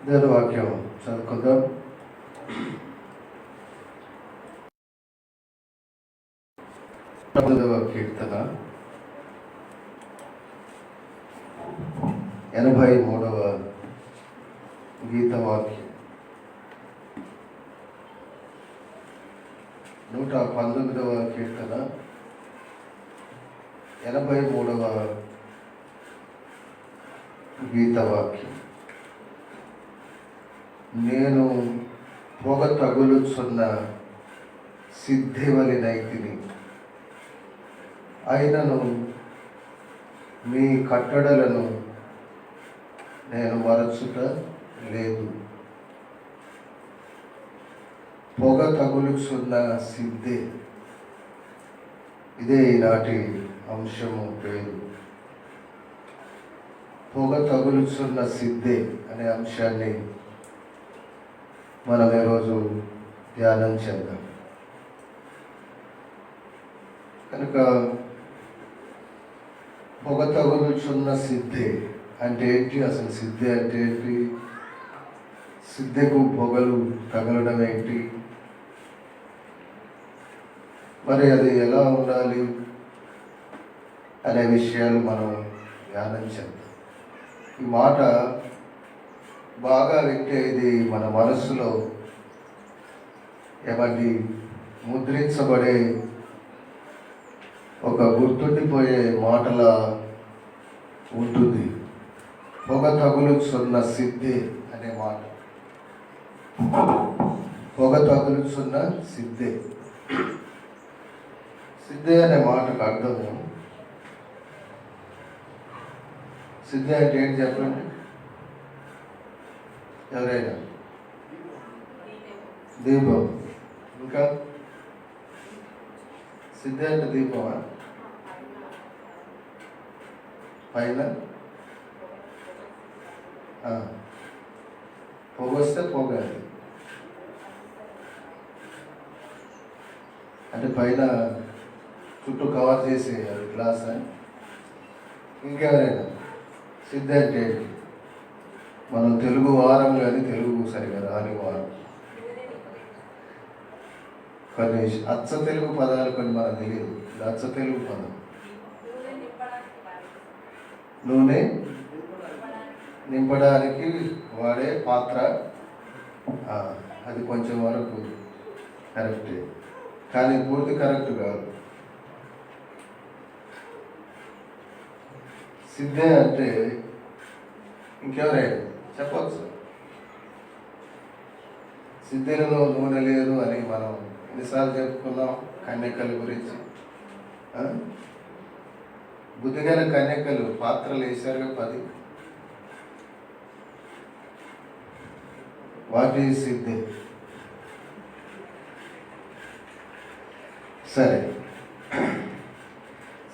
దేవుని వాక్యం చదువుకుందాం. కీర్తన 83వ గీతవాక్యం. 119వ కీర్తన 83వ గీతవాక్యం. నేను పొగ తగులుచున్న సిద్ధివలినైతిని, అయినను మీ కట్టడలను నేను మరచుట లేదు. పొగ తగులుచున్న సిద్ధి, ఇదే ఈనాటి అంశము పేరు. పొగ తగులుచున్న సిద్ధి అనే అంశాన్ని మనం ఈరోజు ధ్యానం చేద్దాం. కనుక పొగ తగులుచున్న సిద్ధి అంటే ఏంటి? అసలు సిద్ధి అంటే ఏంటి? సిద్ధకు పొగలు తగలడం ఏంటి? మరి అది ఎలా ఉండాలి అనే విషయాలు మనం ధ్యానం చేద్దాం. ఈ మాట బాగా వింటే ఇది మన మనస్సులో ఏమండి ముద్రించబడే ఒక గుర్తుండిపోయే మాటలా ఉంటుంది. పొగ తగులుచున్న సిద్ధి అనే మాట. పొగ తగులుచున్న సిద్ధి. సిద్ధి అనే మాటకు అర్థము, సిద్ధి అంటే ఏంటి చెప్పండి ఎవరైనా? దీపం. ఇంకా సిద్ధి అంటే దీపమా? పైన పొగ వస్తే పొగ అంటే పైన చుట్టూ కవర్ చేసే గ్లాస్. ఇంకెవరైనా సిద్ధి అంటే మనం తెలుగు వారం కానీ తెలుగు సరిగా రాని వారం. కొన్ని అచ్చ తెలుగు పదాలు కొన్ని మనకు తెలియదు. అచ్చ తెలుగు పదం నూనె నింపడానికి వాడే పాత్ర. అది కొంచెం వరకు కరెక్టే, కానీ పూర్తి కరెక్ట్ కాదు. సిద్ధే అంటే ఇంకెవరైనా చెప్పచ్చు. సిద్ధిలో నూనె లేదు అని మనం ఎన్నిసార్లు చెప్పుకున్నాం కన్యకల గురించి. బుద్ధిగల కన్యకలు పాత్రలు వేశారుగా 10. వాటి సిద్ధి. సరే,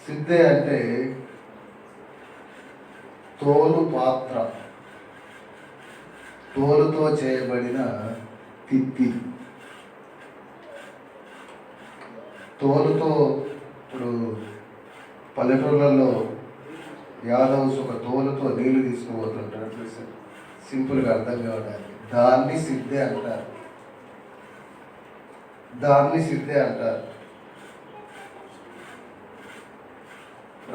సిద్ధి అంటే తోలు పాత్ర, తోలుతో చేయబడిన తిత్తి. తోలుతో ఇప్పుడు పల్లెటూళ్ళలో యాదవ్స్ ఒక తోలుతో నీళ్లు తీసుకుపోతుంటారు, సింపుల్గా అర్థం కావడానికి. దాన్ని సిద్ధి అంటారు. దాన్ని సిద్ధి అంటారు.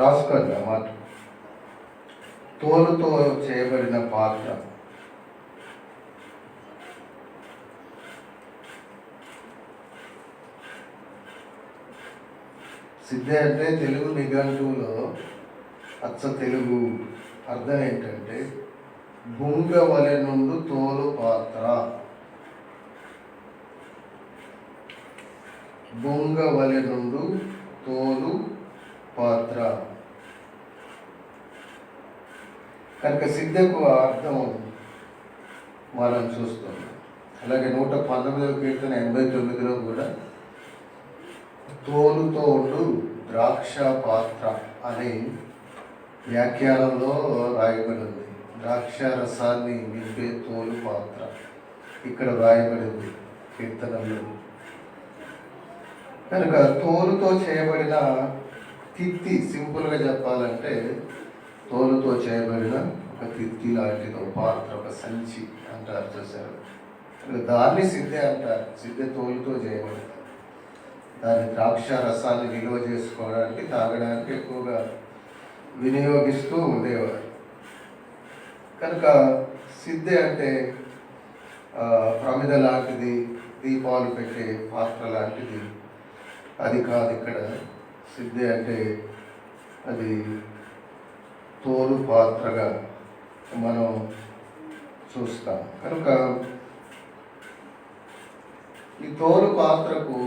రాసుకోండి ఆ మాట. తోలుతో చేయబడిన పాత్ర. సిద్ధి అంటే తెలుగు నిఘంటువులో అచ్చ తెలుగు అర్థం ఏంటంటే బుంగ వలె నుండు తోలు పాత్ర. బుంగ వలె నుండు తోలు పాత్ర. కనుక సిద్ధకు అర్థం మనం చూస్తాం. అలాగే 119వ కీర్తన 89లో కూడా తోలుతో ఉండు ద్రాక్ష పాత్ర అని వ్యాఖ్యానంలో రాయబడి ఉంది. ద్రాక్ష రసాన్ని నింపే తోలు పాత్ర ఇక్కడ రాయబడింది కీర్తనలో. కనుక తోలుతో చేయబడిన తిత్తి, సింపుల్గా చెప్పాలంటే తోలుతో చేయబడిన ఒక తిత్తి లాంటిది, ఒక పాత్ర, ఒక సంచి అంటారు చూసారు. దాన్ని సిద్ధె అంటారు. సిద్ధె తోలుతో చేయబడింది. దాని ద్రాక్ష రసాన్ని నిల్వ చేసుకోవడానికి, తాగడానికి ఎక్కువగా వినియోగిస్తూ ఉండేవారు. కనుక సిద్ధె అంటే ప్రమిద లాంటిది, దీపాలు పెట్టే పాత్ర లాంటిది అది కాదు. ఇక్కడ సిద్ధె అంటే అది తోలు పాత్రగా మనం చూస్తాం. కనుక ఈ తోలు పాత్రకు,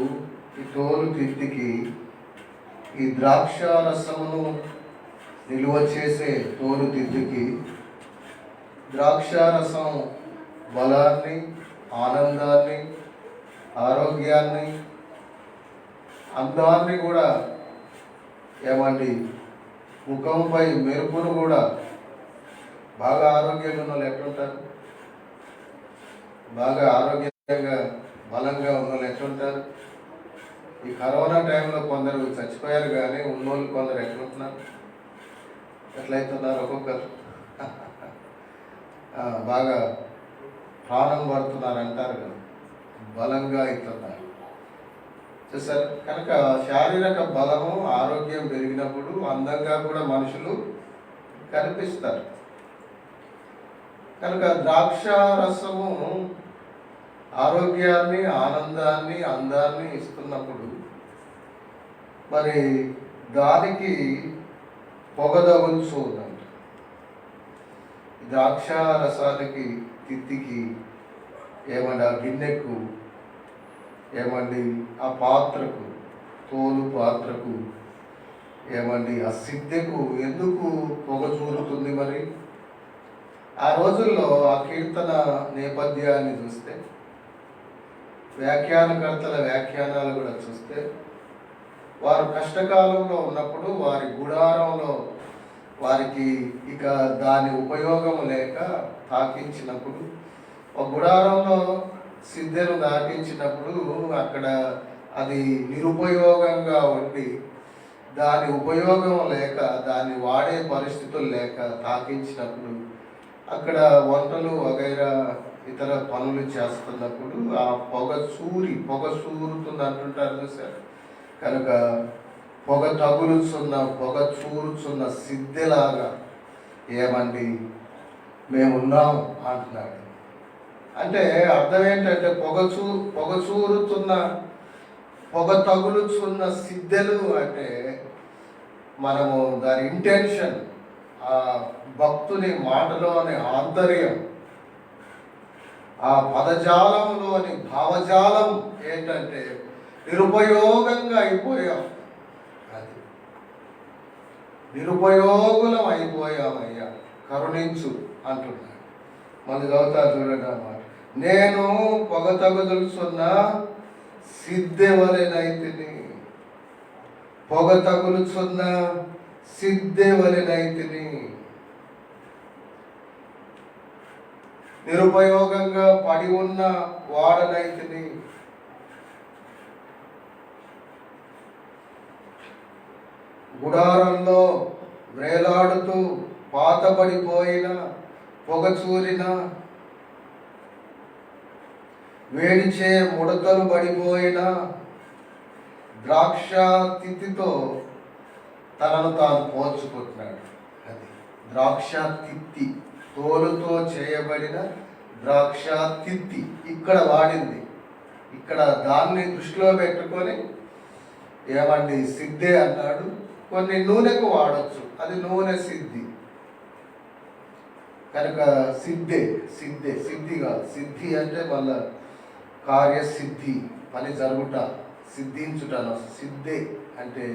ఈ తోలు తిత్తికి, ఈ ద్రాక్ష రసమును నిల్వ చేసే తోలు తిత్తికి, ద్రాక్ష రసం బలాన్ని, ఆనందాన్ని, ఆరోగ్యాన్ని, అందాన్ని కూడా ముఖంపై మెరుపును కూడా. బాగా ఆరోగ్యంగా ఉన్న వాళ్ళు ఎట్లుంటారు? బాగా ఆరోగ్యంగా బలంగా ఉన్న వాళ్ళు ఎట్లుంటారు? ఈ కరోనా టైంలో కొందరు చచ్చిపోయారు, కానీ ఉన్నోళ్ళు కొందరు ఎట్లుంటున్నారు, ఎట్లయితున్నారు? ఒక్కొక్కరు బాగా ప్రాణం పడుతున్నారు అంటారు కదా, బలంగా అవుతున్నారు చూసారు. కనుక శారీరక బలము, ఆరోగ్యం పెరిగినప్పుడు అందంగా కూడా మనుషులు కనిపిస్తారు. కనుక ద్రాక్ష రసము ఆరోగ్యాన్ని, ఆనందాన్ని, అందాన్ని ఇస్తున్నప్పుడు మరి దానికి పొగ తగులుతుందంట. ద్రాక్ష రసానికి, తిత్తికి ఆ గిన్నెకు ఆ పాత్రకు, తోలు పాత్రకు ఆ సిద్ధెకు ఎందుకు పొగ చూరుతుంది? మరి ఆ రోజుల్లో ఆ కీర్తన నేపథ్యాన్ని చూస్తే, వ్యాఖ్యానకర్తల వ్యాఖ్యానాలు కూడా చూస్తే, వారు కష్టకాలంలో ఉన్నప్పుడు వారి గుడారంలో వారికి ఇక దాని ఉపయోగం లేక తాకించినప్పుడు, ఒక గుడారంలో సిద్ధెను దాటించినప్పుడు అక్కడ అది నిరుపయోగంగా ఉండి, దాని ఉపయోగం లేక, దాన్ని వాడే పరిస్థితులు లేక తాకించినప్పుడు, అక్కడ వంటలు వగైరా ఇతర పనులు చేస్తున్నప్పుడు ఆ పొగ చూరుతుంది అంటుంటారు సార్. కనుక పొగ చూరుచున్న సిద్ధెలాగా మేమున్నాం అంటున్నాడు. అంటే అర్థం ఏంటంటే పొగ తగులుచున్న సిద్ధెలు అంటే మనము దాని ఇంటెన్షన్, ఆ భక్తుని మాటలోని ఆంతర్యం, ఆ పదజాలంలోని భావజాలం ఏంటంటే నిరుపయోగంగా అయిపోయాం. అది నిరుపయోగులం అయిపోయామయ్యా, కరుణించు అంటున్నాడు. మళ్ళీ చదువుతా చూడండి అన్నమాట. నేను పొగ తగులుచున్న సిద్ధెవలెనైతిని, పొగ తగులుచున్న సిద్ధెవలెనైతిని, నిరుపయోగంగా పడి ఉన్న వాడనైతిని. గుడారంలో వేలాడుతూ పాతబడిపోయిన, పొగచూరిన, వేడిచే ముడతలు పడిపోయిన ద్రాక్ష తిత్తితో తనను తాను పోల్చుకుంటున్నాడు. అది ద్రాక్ష తిత్తి, తోలుతో చేయబడిన ద్రాక్ష తిత్తి ఇక్కడ వాడింది. ఇక్కడ దాన్ని దృష్టిలో పెట్టుకొని సిద్ధే అన్నాడు. కొన్ని నూనెకు వాడచ్చు, అది నూనె సిద్ధి. కనుక సిద్ధిగా, సిద్ధి అంటే మళ్ళా కార్యసిద్ధి, పని జరుగుట, సిద్ధించుటను. సిద్ధే అంటే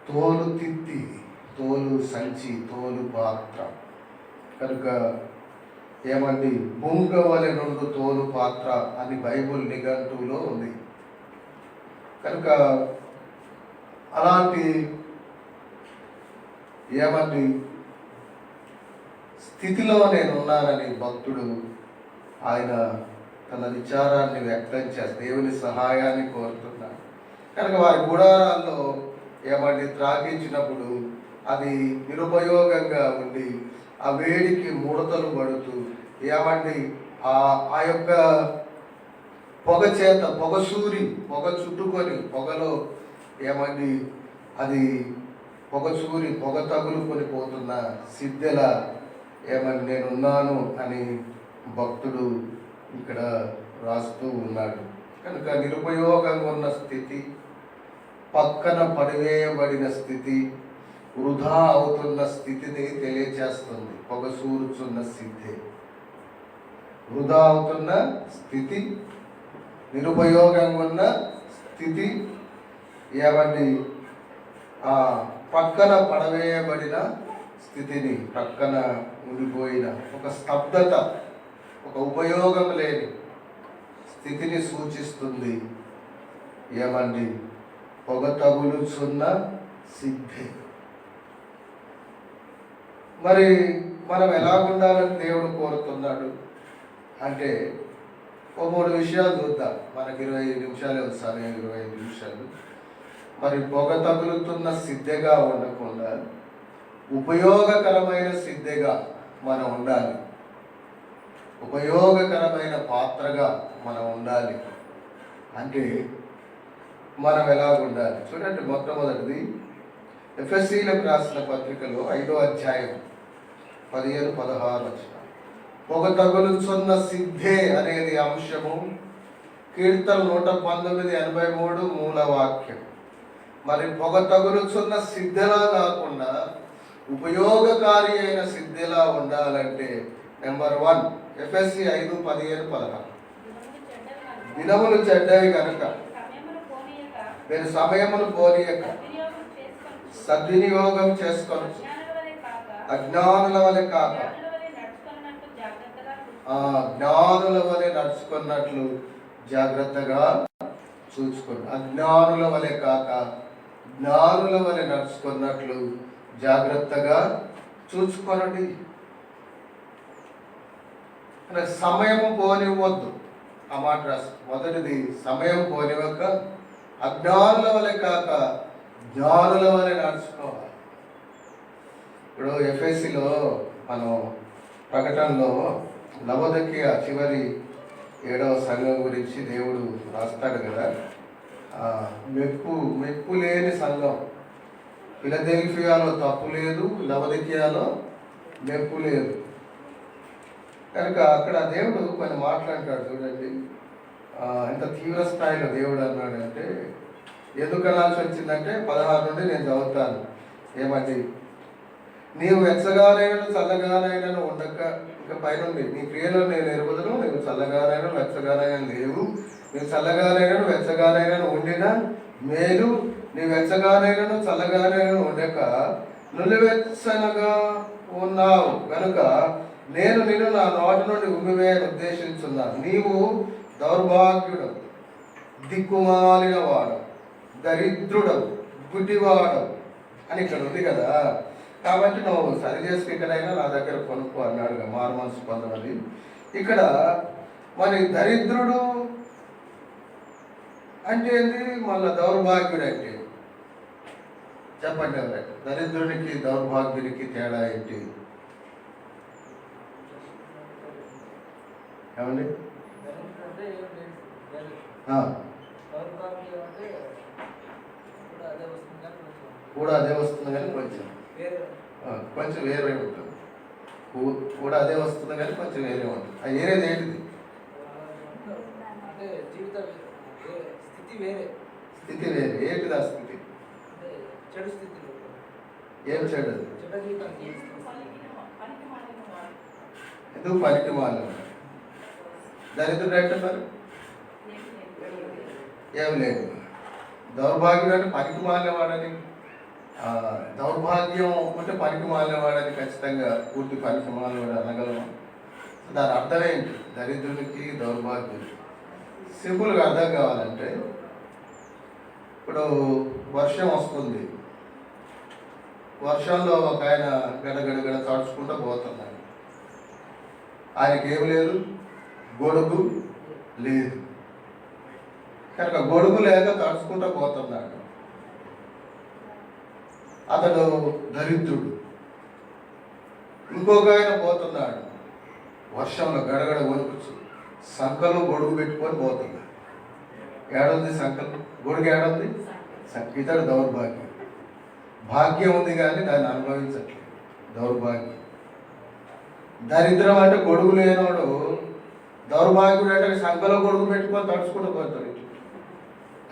తోలు తిత్తి, తోలు సంచి, తోలు పాత్ర. కనుక బొంగవలె నుండు తోలు పాత్ర అని బైబుల్ నిఘంటువులో ఉంది. కనుక అలాంటి స్థితిలో నేనున్నానని భక్తుడు ఆయన తన విచారాన్ని వ్యక్తం చేస్తే దేవుని సహాయాన్ని కోరుతున్నాడు. కనుక వారి గుడారాల్లో త్రాగించినప్పుడు అది నిరుపయోగంగా ఉండి ఆ వేడికి ముడతలు పడుతూ ఏమండి ఆ యొక్క పొగ చేత పొగ చుట్టుకొని పొగలో ఏమండి అది పొగ తగులుకొని పోతున్న సిద్ధెల ఏమని నేనున్నాను అని భక్తుడు ఇక్కడ రాస్తూ ఉన్నాడు. కనుక నిరుపయోగంగా ఉన్న స్థితి, పక్కన పడివేయబడిన స్థితి, వృధా అవుతున్న స్థితిని తెలియచేస్తుంది. పొగసూరుచున్న సిద్ధి, వృధా అవుతున్న స్థితి, నిరుపయోగంగా ఉన్న స్థితి, ఏమండి పక్కన పడవేయబడిన స్థితిని, పక్కన ఉండిపోయిన ఒక స్తబ్దత, ఒక ఉపయోగం లేని స్థితిని సూచిస్తుంది. ఏమండి పొగ తగులుచున్న సిద్ధి. మరి మనం ఎలా ఉండాలని దేవుడు కోరుతున్నాడు అంటే ఓ 3 విషయాలు చూద్దాం. మనకి 25 నిమిషాలే వస్తాను, 25 నిమిషాలు. మరి పొగ తగులుతున్న సిద్ధగా ఉండకుండా ఉపయోగకరమైన సిద్ధగా మనం ఉండాలి. ఉపయోగకరమైన పాత్రగా మనం ఉండాలి. అంటే మనం ఎలా ఉండాలి చూడండి. మొట్టమొదటిది ఎఫెసీలకు రాసిన పత్రికలో 5వ అధ్యాయం 15-16 పొగ తగులుచున్న సిద్ధే అనేది అంశము. కీర్తన 119:83 మూల వాక్యం. మరి పొగ తగులుచున్న సిద్ధలా కాకుండా ఉపయోగకారి అయిన సిద్ధలా ఉండాలంటే నెంబర్ 1 ఎఫెసీ 5:15-16 దినములు చెడ్డవి కనుక మీరు సమయమును పోనీయక సద్వినియోగం చేసుకొని అజ్ఞానుల వలె కాక జ్ఞానుల వలె నడుచుకున్నట్లు జాగ్రత్తగా చూసుకోండి. అజ్ఞానుల వలె కాక జ్ఞానుల వలె నడుచుకున్నట్లు జాగ్రత్తగా చూసుకోనండి. సమయము పోనివ్వద్దు. ఆ మాట రాసి మొదటిది సమయం పోనివ్వక అజ్ఞానుల వలె కాక జ్ఞానుల వలె నడుచుకోవాలి. ఇప్పుడు ఎఫ్ఎస్సిలో మనం ప్రకటనలో లవోదికీయ చివరి 7వ సంఘం గురించి దేవుడు రాస్తాడు కదా. మెప్పు లేని సంఘం. ఫిలదెల్ఫియాలో తప్పు లేదు, లవోదికీయాలో మెప్పు లేదు. కనుక అక్కడ దేవుడు కొన్ని మాట్లాడతాడు చూడండి. ఎంత తీవ్ర స్థాయిలో దేవుడు అన్నాడు అంటే, ఎందుకు అనాల్సి వచ్చిందంటే 16 నుండి నేను చదువుతాను. ఏమండి, నీవు వెచ్చగానైనా చల్లగానైనా ఉండక, ఇక పైనుండి నీ క్రియలో నేను ఎరుగుదను, నీవు చల్లగానైనా వెచ్చగానైనా లేవు, నీవు చల్లగానైనా వెచ్చగానైనా ఉండినా మేలు, నీ వెచ్చగానైనా చల్లగానైనా ఉండక నులివెచ్చనగా ఉన్నావు కనుక నేను నిన్ను నా నోటి నుండి ఉమ్మివేయని ఉద్దేశించున్నాను. నీవు దౌర్భాగ్యుడు, దిక్కుమాలిన వాడు, దరిద్రుడవు, గుడ్డివాడవు అని ఇక్కడ ఉంది కదా. కాబట్టి నువ్వు సరి చేసుకు ఇక్కడైనా నా దగ్గర కొనుక్కో అన్నాడుగా, మారు మనసు పొందమని. ఇక్కడ మరి దరిద్రుడు అంటే ఏంటి, మళ్ళీ దౌర్భాగ్యుడు అంటే చెప్పండి ఎవరైనా. దరిద్రునికి దౌర్భాగ్యునికి తేడా ఏంటి? ఏమండి? కూడా అదే వస్తుంది కానీ కొంచెం వేరే ఉంటుంది. కూడా అదే వస్తుంది కానీ కొంచెం వేరే ఉంటుంది. అది వేరేది ఏంటిది? స్థితి వేరే. ఏంటిది ఆ స్థితి? ఏం చెడు? ఎందుకు పనికి మాల? దరిద్రుడు అంటే మరి ఏం లేదు. దౌర్భాగ్యుడు అంటే పనికి మాలేవాడని, దౌర్భాగ్యం ఉంటే పనికి మాలేవాడని ఖచ్చితంగా పూర్తి పనికి మాలేవాడు అనగలమా? దాని అర్థం ఏంటి? దరిద్రునికి దౌర్భాగ్యుడు సింపుల్గా అర్థం కావాలంటే, ఇప్పుడు వర్షం వస్తుంది, వర్షంలో ఒక ఆయన గడగడగడ తడుచుకుంటూ పోతున్నాడు. ఆయనకి ఏం లేదు, గొడుగు లేదు. కనుక గొడుగు లేక తడుచుకుంటూ పోతున్నాడు. అతడు దరిద్రుడు. ఇంకొక ఆయన పోతున్నాడు, వర్షంలో గడగడ వణుకుచు సంకలు గొడుగు పెట్టుకొని పోతున్నాడు. ఏడుంది సంకలు, గొడుగు ఏడుంది? ఇతడు దౌర్భాగ్యం. భాగ్యం ఉంది కానీ దాన్ని అనుభవించట్లేదు, దౌర్భాగ్యం. దరిద్రం అంటే గొడుగు లేనోడు, దౌర్భాగ్యుడు అంటే సంకలో గొడుగు పెట్టుకొని తడుచుకుంటూ పోతాడు.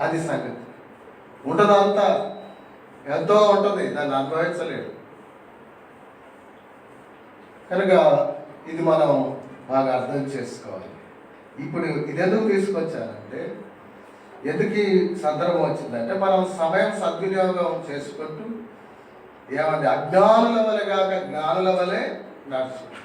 అది సంగతి. ఉంటుందంతా ఎంతో ఉంటుంది, దాన్ని అనుభవించలేడు. కనుక ఇది మనం బాగా అర్థం చేసుకోవాలి. ఇప్పుడు ఇది ఎందుకు తీసుకొచ్చానంటే, ఎందుకు ఈ సందర్భం వచ్చిందంటే, మనం సమయం సద్వినియోగం చేసుకుంటూ ఏమంటే అజ్ఞానుల వలె కాక జ్ఞానుల వలె నడుచుకుంటాం.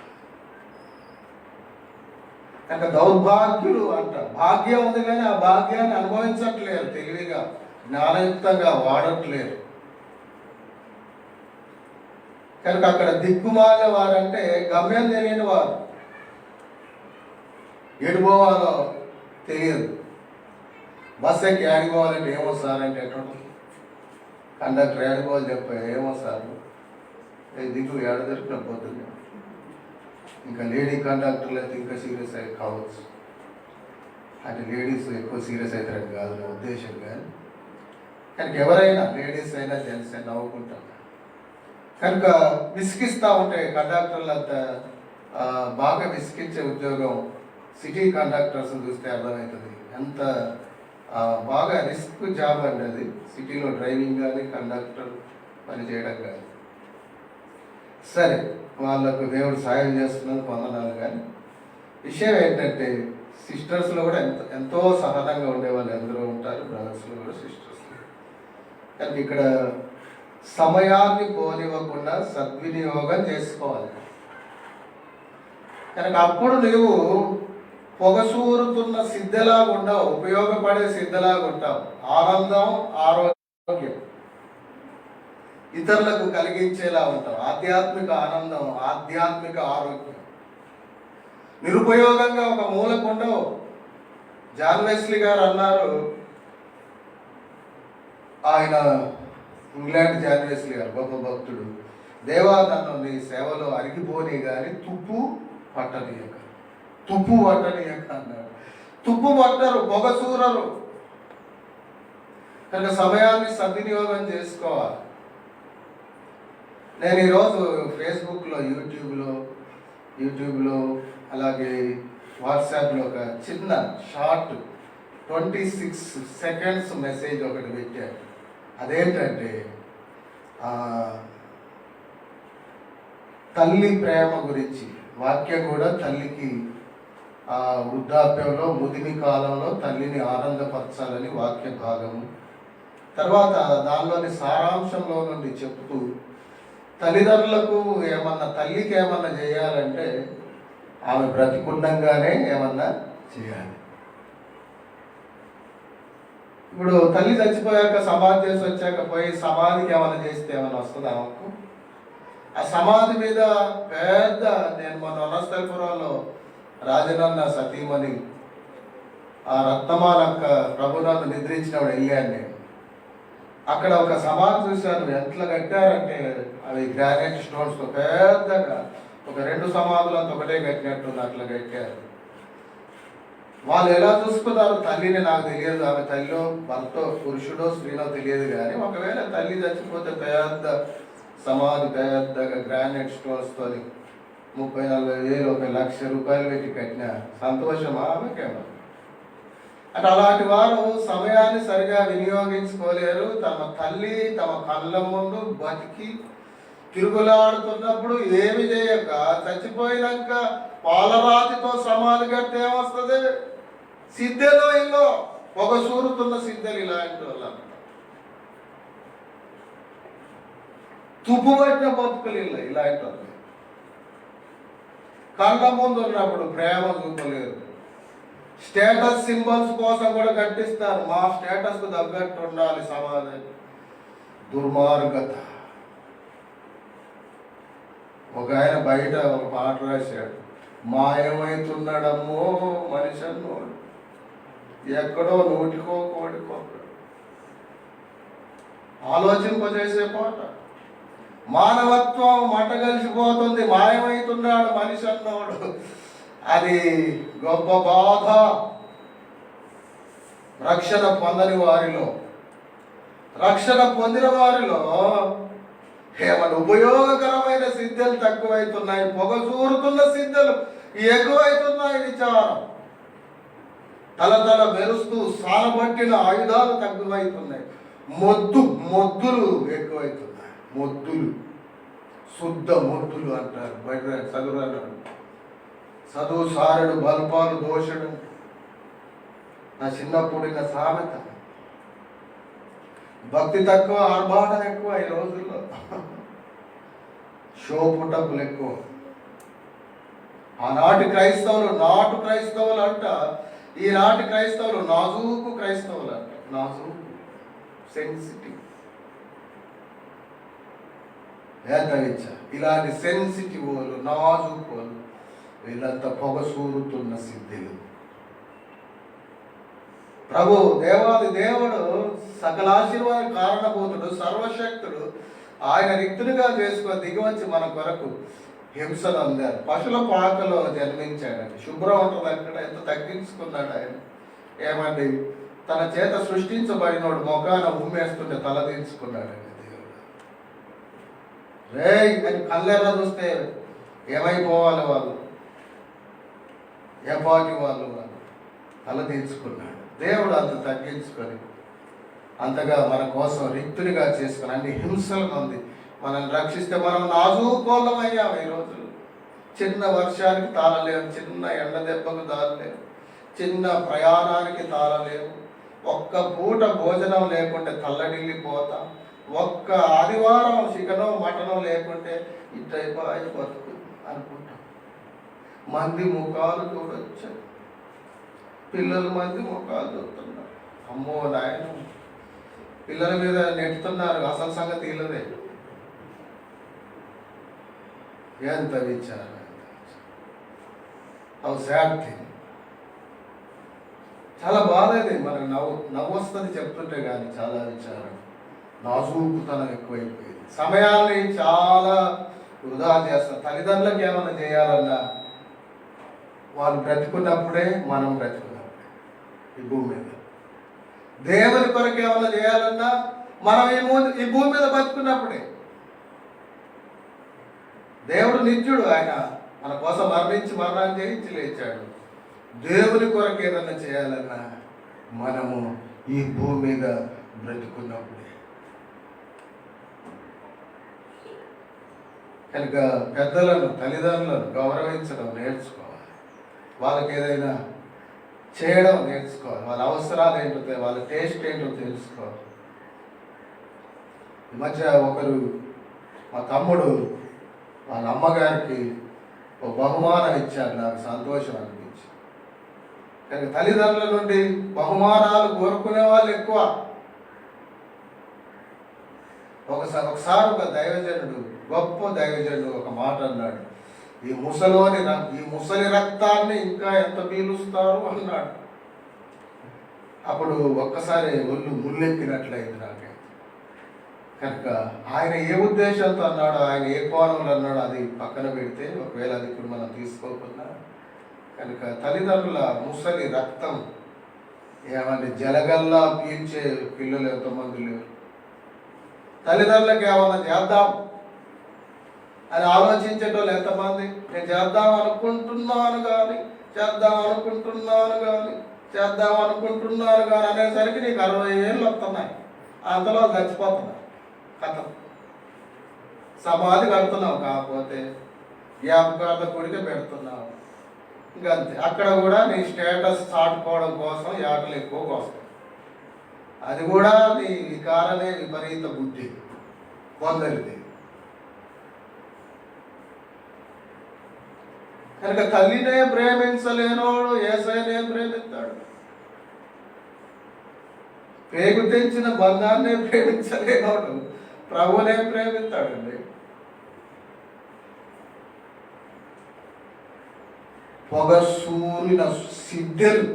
కనుక దౌర్భాగ్యులు అంట. భాగ్యం ఉంది కానీ ఆ భాగ్యాన్ని అనుభవించట్లేరు, తెలివిగా జ్ఞానయుక్తంగా వాడట్లేరు. కనుక అక్కడ దిక్కుమాలిన వారంటే గమ్యం తెలియని వారు, ఎటు పోవాలో తెలియదు. బస్ ఎక్కి ఏడిపోవాలంటే ఏమో సార్ అంటే ఎక్కడ కండక్టర్ ఏడిపోవాలి చెప్పా, ఏమో సార్ దిక్కు ఏడ దొరికిన పోతుంది. ఇంకా లేడీ కండక్టర్లు అయితే ఇంకా సీరియస్ అయ్యి కావచ్చు. అంటే లేడీస్ ఎక్కువ సీరియస్ అవుతారని కాదు నా ఉద్దేశం. కానీ ఎవరైనా లేడీస్ అయినా జెంట్స్ అయినా నవ్వుకుంటాం. కనుక విసిగిస్తూ ఉంటాయి కండక్టర్లు. అంతా బాగా విసిగించే ఉద్యోగం సిటీ కండక్టర్స్ చూస్తే అర్థమవుతుంది ఎంత బాగా రిస్క్ జాబ్ అండి అది. సిటీలో డ్రైవింగ్ కానీ కండక్టర్ పని చేయడం కానీ. సరే, వాళ్ళకు దేవుడు సాయం చేస్తున్నది పొందనాలు. కానీ విషయం ఏంటంటే, సిస్టర్స్లో కూడా ఎంతో సహనంగా ఉండేవాళ్ళు ఎందరో ఉంటారు, బ్రదర్స్లో కూడా సిస్టర్స్. కానీ ఇక్కడ సమయాన్ని పోనివ్వకుండా సద్వినియోగం చేసుకోవాలి. కనుక అప్పుడు నువ్వు పొగసూరుతున్న సిద్ధలాగా ఉండవు, ఉపయోగపడే సిద్ధలాగా ఉంటావు. ఆనందం, ఆరోగ్యం ఇతరులకు కలిగించేలా ఉంటావు. ఆధ్యాత్మిక ఆనందం, ఆధ్యాత్మిక ఆరోగ్యం. నిరుపయోగంగా ఒక మూలకు ఉండవు. జాన్ వెస్లీ గారు అన్నారు, ఆయన ఇంగ్లాండ్ జాన్ వెస్లీ గారు గొప్ప భక్తుడు, దేవా నన్ను నీ సేవలో అరిగిపోని కానీ తుప్పు పట్టనీయక, తుప్పు పట్టనీయక అన్నాడు. తుప్పు పట్టరు, పొగసూరరు. కనుక సమయాన్ని సద్వినియోగం చేసుకోవాలి. నేను ఈరోజు ఫేస్బుక్లో, యూట్యూబ్లో అలాగే వాట్సాప్లో ఒక చిన్న షార్ట్ 26 సెకండ్స్ మెసేజ్ ఒకటి పెట్టాను. అదేంటంటే, తల్లి ప్రేమ గురించి. వాక్యం కూడా తల్లికి వృద్ధాప్యంలో, ముదిమి కాలంలో తల్లిని ఆనందపరచాలని వాక్య భాగము. తర్వాత దానిలోని సారాంశంలో నుండి చెప్తూ, తల్లిదండ్రులకు ఏమన్నా, తల్లికి ఏమన్నా చేయాలంటే ఆమె బ్రతికుండంగానే ఏమన్నా చేయాలి. ఇప్పుడు తల్లి చచ్చిపోయాక సమాధి చేసి వచ్చాక పోయి సమాధికి ఏమైనా చేస్తే ఏమైనా వస్తుందా ఆమెకు? ఆ సమాధి మీద పెద్ద, నేను మన వనస్థలపురంలో రాజనన్న సతీమణి ఆ రత్నమాలక్క ప్రభునందు నిద్రించినప్పుడు వెళ్ళాను నేను. అక్కడ ఒక సమాధి చూశాను. ఎట్లా కట్టారంటే అవి గ్రానైట్ స్టోన్స్తో పెద్దగా, ఒక 2 సమాధులంతా ఒకటే కట్టినట్టుంది, అట్లా కట్టారు. వాళ్ళు ఎలా చూసుకున్నారు తల్లిని నాకు తెలియదు. ఆమె తల్లిలో భర్తో, పురుషుడో స్త్రీనో తెలియదు. కానీ ఒకవేళ తల్లి చచ్చిపోతే పెద్ద సమాధి, పెద్దగా గ్రానైట్ స్టోన్స్తో 30-40 వేలు, 1 లక్ష రూపాయలు పెట్టి కట్టిన సంతోషమా ఆమెకేమో? అంటే అలాంటి వారు సమయాన్ని సరిగా వినియోగించుకోలేరు. తమ తల్లి తమ కళ్ళ ముందు బతికి తిరుగులాడుతున్నప్పుడు ఏమి చేయక చచ్చిపోయినాక పాలరాతితో సమాధి కడితే ఏమొస్తుంది? సిద్ధెలో ఇల్లో పొగ సూరుతున్న సిద్ధలు ఇలాంటి వాళ్ళ తుప్పు పట్టిన బతుకులు ఇలాంటి వాళ్ళు. కళ్ళ ముందు ఉన్నప్పుడు ప్రేమ చూపలేదు. స్టేటస్ సింబల్స్ కోసం కూడా కట్టిస్తారు. మా స్టేటస్కు తగ్గట్టు ఉండాలి సమాధి. దుర్మార్గత. ఒక ఆయన బయట ఒక పాట రాశాడు, మాయమవుతున్నాడమ్మో మనిషి అన్నోడు, ఎక్కడో నూటికో కోడికో. ఆలోచింపజేసే పాట. మానవత్వం మంటగలిసిపోతుంది, మాయమవుతున్నాడు మనిషి అన్నోడు. అది గొప్ప బాధ. రక్షణ పొందని వారిలో, రక్షణ పొందిన వారిలో ఏమన్నా ఉపయోగకరమైన సిద్ధలు తక్కువైతున్నాయి, పొగసూరుతున్న సిద్ధలు ఎక్కువైతున్నాయి. విచారం తల మెరుస్తూ సానబట్టిన ఆయుధాలు తక్కువైతున్నాయి. మొద్దులు ఎక్కువైతున్నాయి. మొద్దులు, శుద్ధ మొద్దులు అంటారు. బయట చదువు సారుడు బల్పాలు దోషుడు. నా చిన్నప్పుడు ఇంకా సామెత. భక్తి తక్కువ, ఆర్భాటం ఎక్కువ ఈ రోజుల్లో. షో పుటప్పులు ఎక్కువ. ఆనాటి క్రైస్తవులు నాటు క్రైస్తవులు అంట, ఈనాటి క్రైస్తవులు నాజూకు క్రైస్తవులు అంట. నాజూకు, సెన్సిటివ్. ఇలాంటి సెన్సిటివ్ వాళ్ళు, నాజూకు వాళ్ళు, వీళ్ళంతా పొగసూరుతున్న సిద్ధులు. ప్రభు దేవాది దేవుడు సకల ఆశీర్వాద కారణభూతుడు, సర్వశక్తుడు. ఆయన రిక్తునిగా చేసుకొని దిగివచ్చి మన కొరకు హింసను అందారు. పశుల పాకలో జన్మించాడు. శుభ్రం ఉంటుంది అక్కడ. ఎంత తగ్గించుకున్నాడు ఆయన. ఏమండి, తన చేత సృష్టించబడినోడు మొఖాన ఉమ్మేస్తుంటే తలదించుకున్నాడు ఆయన దేవుడు. రే అని కళ్ళెర్ర చూస్తే ఏమైపోవాలి వాళ్ళు, ఏపాటి వాళ్ళు తలదించుకున్నాడు. దేవుడు అంత తగ్గించుకొని అంతగా మన కోసం రిక్తునిగా చేసుకొని అన్ని హింసలను ఉంది మనల్ని రక్షిస్తే మనం నాజూకోళ్ళమయ్యాము. ఈ రోజులు చిన్న వర్షానికి తాళలేము, చిన్న ఎండ దెబ్బకు తాళలేము, చిన్న ప్రయాణానికి తాళలేము, ఒక్క పూట భోజనం లేకుంటే తల్లడిల్లిపోతాం, ఒక్క ఆదివారం చికెనో మటనో లేకుంటే ఇట్టయిపోయి బతుకు అనుకుంటాం. మంది ముఖాలు చూడొచ్చు, పిల్లలు మంది ముఖాలు చూస్తున్నారు. అమ్మో నాయన, పిల్లల మీద నెట్టుతున్నారు. అసలు సంగతి ఇల్లదే. ఎంత విచారం, అవి సాడ్ థింగ్. చాలా బాధ. అది మనకు నవ్వు వస్తుంది చెప్తుంటే, కానీ చాలా విచారం. నాజూకుతనం ఎక్కువైపోయింది. సమయాన్ని చాలా వృధా చేస్తారు. తల్లిదండ్రులకు ఏమైనా చేయాలన్నా వాళ్ళు బ్రతుకున్నప్పుడే మనం బ్రతుకున్నప్పుడే ఈ భూమి మీద. దేవుని కొరకు ఏమైనా చేయాలన్నా మనం ఈ భూమి మీద బతుకున్నప్పుడే. దేవుడు నిత్యుడు. ఆయన మన కోసం మరణం చేయించి లేచాడు. దేవుని కొరకు ఏదన్నా చేయాలన్నా మనము ఈ భూమి మీద బ్రతుకున్నప్పుడే. కనుక పెద్దలను, తల్లిదండ్రులను గౌరవించడం నేర్చుకోవాలి. వాళ్ళకి ఏదైనా చేయడం నేర్చుకోవాలి. వాళ్ళ అవసరాలు ఏంటో, వాళ్ళ టేస్ట్ ఏంటో తెలుసుకోవాలి. ఈ మధ్య ఒకరు, మా తమ్ముడు వాళ్ళ అమ్మగారికి ఒక బహుమానం ఇచ్చారు. నాకు సంతోషం అనిపించి. కానీ తల్లిదండ్రుల నుండి బహుమానాలు కోరుకునే వాళ్ళు ఎక్కువ. ఒకసారి ఒక దైవజనుడు, గొప్ప దైవజనుడు ఒక మాట అన్నాడు. ఈ ముసలి రక్తాన్ని ఇంకా ఎంత పీలుస్తారు అన్నాడు. అప్పుడు ఒక్కసారి ఒళ్ళు ముల్లెక్కినట్లయింది నాకే. కనుక ఆయన ఏ ఉద్దేశంతో అన్నాడో, ఆయన ఏ కోణంలో అన్నాడో అది పక్కన పెడితే, ఒకవేళ అది ఇప్పుడు మనం తీసుకోకుండా, కనుక తల్లిదండ్రుల ముసలి రక్తం ఏమన్నా జలగల్లా పీల్చే పిల్లలు ఎంతమంది లేరు. తల్లిదండ్రులకు ఏమన్నా చేద్దాం అని ఆలోచించేటోళ్ళు ఎంతమంది? నేను చేద్దాం అనుకుంటున్నాను కానీ అనేసరికి నీకు 60 ఏళ్ళు వస్తున్నాయి. అంతలో చచ్చిపోతున్నావు. కథం సమాధి కడుతున్నావు, కాకపోతే జ్ఞాపకార్థ కొడిక పెడుతున్నావు. ఇంకా అంతే. అక్కడ కూడా నీ స్టేటస్ చాటుకోవడం కోసం యాటలు ఎక్కువ కోసం. అది కూడా నీ వికారమే, విపరీత బుద్ధి కొందరిది. కనుక తల్లినే ప్రేమించలేనోడు యేసయ్యనే ప్రేమిస్తాడు. పేగు తెంచిన బంధాన్నే ప్రేమించలేనోడు ప్రభువునే ప్రేమిస్తాడండి. పొగసూరిన సిద్ధెలు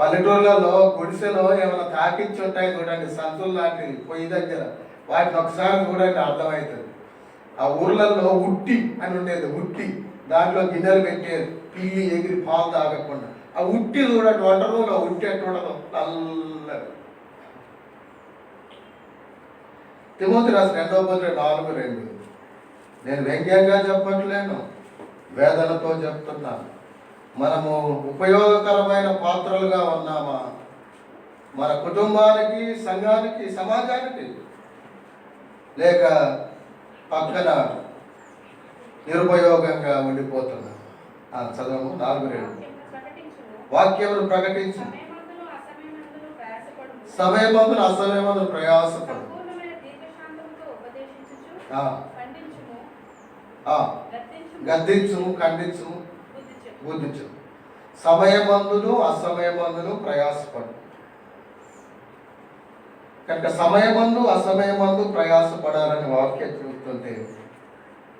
పల్లెటూళ్ళలో గుడిసెలో ఏమైనా తాకిచ్చి ఉంటాయి చూడండి, సంతులు లాంటివి పొయ్యి దగ్గర, వాటిని ఒకసారి చూడండి అర్థమవుతుంది. ఆ ఊర్లలో ఉట్టి అని ఉండేది, ఉట్టి దాంట్లో గిన్నెలు పెట్టేది, పిల్లి ఎగిరి పాలు తాగకుండా. ఆ ఉట్టి చూడండి, వంట రూమ్లో ఉట్టి ఎట్టుండదు, నల్లగా. తిమోతి రాసిన 2:4-2. నేను వ్యంగ్యంగా చెప్పట్లేను, వేదనతో చెప్తున్నాను. మనము ఉపయోగకరమైన పాత్రలుగా ఉన్నామా మన కుటుంబానికి, సంఘానికి, సమాజానికి? లేక పక్కన నిరుపయోగంగా ఉండిపోతున్నాం? చదవము 4:2. వాక్యమును ప్రకటించు, సమయమందును అసమయమందును ప్రయాసపడు, గద్దించుము, ఖండించుము, బుద్ధించు. సమయమందును అసమయమందును ప్రయాసపడు. కనుక సమయమందు అసమయమందు ప్రయాసపడాలని వాక్యం చూస్తుంటే,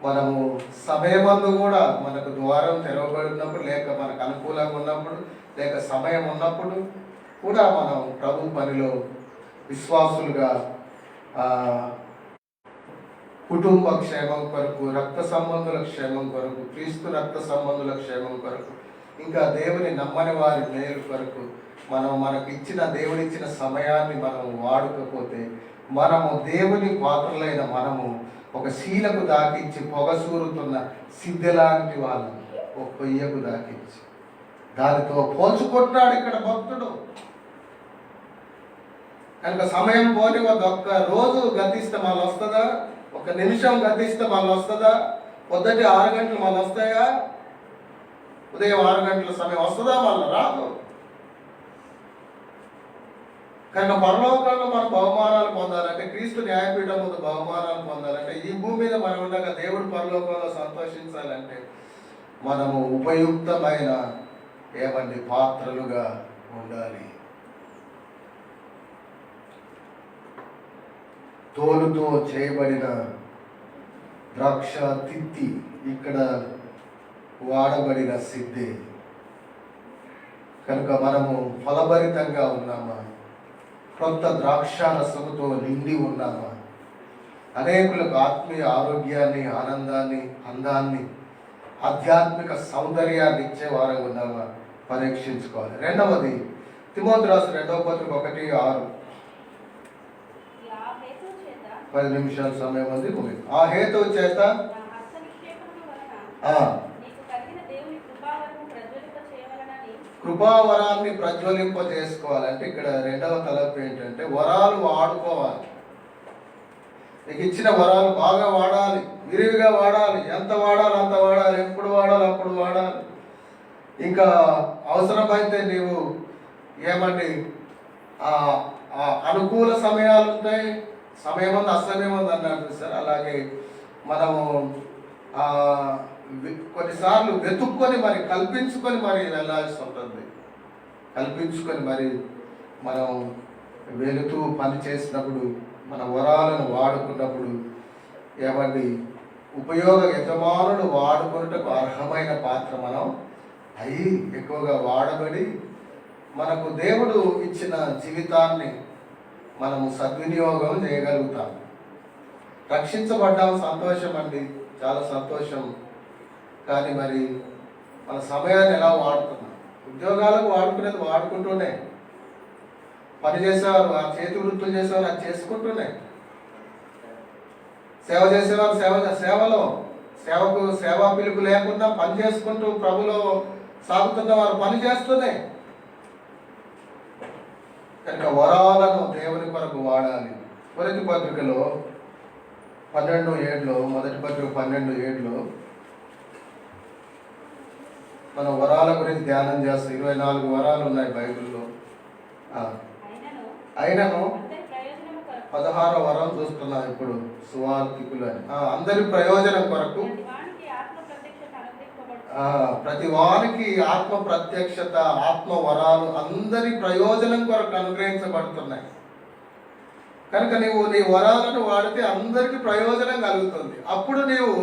మనము సమయమందు కూడా మనకు ద్వారం తెరవబడినప్పుడు, లేక మనకు అనుకూలంగా ఉన్నప్పుడు, లేక సమయం ఉన్నప్పుడు కూడా మనం ప్రభు పనిలో విశ్వాసులుగా కుటుంబ క్షేమం కొరకు, రక్త సంబంధుల క్షేమం కొరకు, క్రీస్తు రక్త సంబంధుల క్షేమం కొరకు, ఇంకా దేవుని నమ్మని వారి మేలు కొరకు మనకు ఇచ్చిన దేవుడిచ్చిన సమయాన్ని మనం వాడకపోతే, మనము దేవుని పాత్రలైన మనము ఒక శీలకు దాకించి పొగసూరుతున్న సిద్ధి లాంటి వాళ్ళం, ఒక పొయ్యకు దాకించి దానితో పోల్చుకుంటున్నాడు ఇక్కడ భక్తుడు. కనుక సమయం పోని ఒక్క రోజు గతిస్తే మళ్ళీ వస్తుందా? ఒక నిమిషం గతిస్తే మళ్ళీ వస్తుందా? పొద్దుటి 6 గంటలు మళ్ళీ వస్తాయా? ఉదయం 6 గంటల సమయం వస్తుందా? మళ్ళీ రాదు. కనుక పరలోకంలో మనం బహుమానాలు పొందాలంటే, క్రీస్తు న్యాయపీఠం ముందు బహుమానాలు పొందాలంటే, ఈ భూమి మీద మనం ఉండగా దేవుడు పరలోకంలో సంతోషించాలంటే, మనము ఉపయుక్తమైన పాత్రలుగా ఉండాలి. తోలుతో చేయబడిన ద్రాక్ష తిత్తి ఇక్కడ వాడబడిన సిద్ధి. కనుక మనము ఫలభరితంగా ఉన్నామా? కొత్త ద్రాక్షారసముతో నిండి ఉన్నామా? అనేకులకు ఆత్మీయ ఆరోగ్యాన్ని, ఆనందాన్ని, అందాన్ని, ఆధ్యాత్మిక సౌందర్యాన్ని ఇచ్చేవారు ఉన్నామా? పరీక్షించుకోవాలి. రెండవది, తిమోతి రాసిన 2:1-6. 10 నిమిషాల సమయం ఉంది. ఆ హేతువు చేత కృపావరాన్ని ప్రజ్వలింపజేసుకోవాలంటే, ఇక్కడ రెండవ తలపు ఏంటంటే, వరాలు వాడుకోవాలి. నీకు ఇచ్చిన వరాలు బాగా వాడాలి, విరివిగా వాడాలి. ఎంత వాడాలి అంత వాడాలి, ఎప్పుడు వాడాలి అప్పుడు వాడాలి. ఇంకా అవసరమైతే నీవు అనుకూల సమయాలు ఉంటాయి, సమయం ఉంది అసమయం ఉంది అన్నారు సార్. అలాగే మనము కొన్నిసార్లు వెతుక్కొని మరి కల్పించుకొని మరి వెళ్ళాల్సి ఉంటుంది. కల్పించుకొని మరి మనం వెళుతూ పని చేసినప్పుడు, మన వరాలను వాడుకున్నప్పుడు ఉపయోగ యజమానుడు వాడుకున్నటకు అర్హమైన పాత్ర మనం అయి ఎక్కువగా వాడబడి, మనకు దేవుడు ఇచ్చిన జీవితాన్ని మనము సద్వినియోగం చేయగలుగుతాం. రక్షించబడ్డాం, సంతోషం అండి, చాలా సంతోషం. కానీ మరి మన సమయాన్ని ఎలా వాడుతున్నాం? ఉద్యోగాలకు వాడుకునేది వాడుకుంటూనే, పని చేసేవారు ఆ చేతి వృత్తులు చేసేవారు అది చేసుకుంటూనే, సేవ చేసేవారు సేవలో సేవా పిలుపు లేకుండా పని చేసుకుంటూ ప్రభులో సాగుతున్న వారు పని చేస్తూనే. కనుక వరాలను దేవుని కొరకు వాడాలి. మొదటి పత్రికలో 12:7, మొదటి పత్రిక 12:7 మనం వరాల గురించి ధ్యానం చేస్తాం. 24 వరాలు ఉన్నాయి బైబిల్లో. అయినను 16వ వరం చూస్తున్నాం ఇప్పుడు, సువార్థికులు అని. అందరి ప్రయోజనం కొరకు, ప్రతి వారికి ఆత్మ ప్రత్యక్షత, ఆత్మ వరాలు అందరి ప్రయోజనం కొరకు అనుగ్రహించబడుతున్నాయి. కనుక నీ వరాలను వాడితే అందరికి ప్రయోజనం కలుగుతుంది. అప్పుడు నీవు